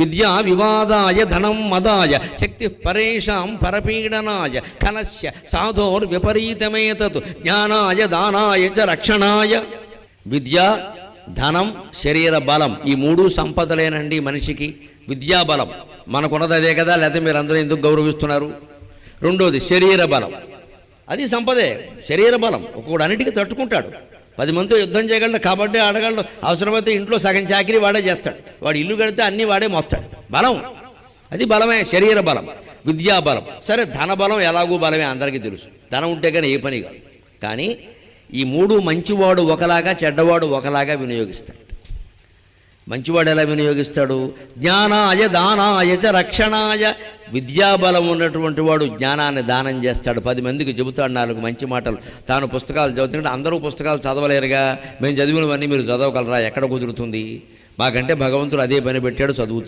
విద్యా వివాదాయ ధనం మదాయ శక్తి పరేషాం పరపీడనాయ కనస్య సాధోర్ విపరీతమేతత్ జ్ఞానాయ దానాయ చ రక్షణాయ. విద్య, ధనం, శరీర బలం, ఈ మూడు సంపదలేనండి మనిషికి. విద్యాబలం మనకున్నది అదే కదా, లేకపోతే మీరు అందరూ ఎందుకు గౌరవిస్తున్నారు? రెండోది శరీర బలం, అది సంపదే. శరీర బలం ఒక్కొక్కడు అన్నిటికీ తట్టుకుంటాడు. 10 మందితో యుద్ధం చేయగలడు, కబడ్డీ ఆడగలడు, అవసరమైతే ఇంట్లో సగం చాకిరీ వాడే చేస్తాడు, వాడు ఇల్లు కడితే అన్నీ వాడే మోస్తాడు. బలం, అది బలమే, శరీర బలం. విద్యాబలం, సరే ధన బలం ఎలాగూ బలమే, అందరికీ తెలుసు. ధనం ఉంటే కానీ ఏ పని కాదు. కానీ ఈ మూడు మంచివాడు ఒకలాగా, చెడ్డవాడు ఒకలాగా వినియోగిస్తాడు. మంచివాడు ఎలా వినియోగిస్తాడు? జ్ఞానాయ దానాయ చ రక్షణాయ. విద్యాబలం ఉన్నటువంటి వాడు జ్ఞానాన్ని దానం చేస్తాడు, 10 మందికి చెబుతాడు 4 మంచి మాటలు. తాను పుస్తకాలు చదువుతుంటే అందరూ పుస్తకాలు చదవలేరుగా, మేము చదివినవన్నీ మీరు చదవగలరా? ఎక్కడ కుదురుతుంది? మాకంటే భగవంతుడు అదే పని పెట్టాడు, చదువుతాడు.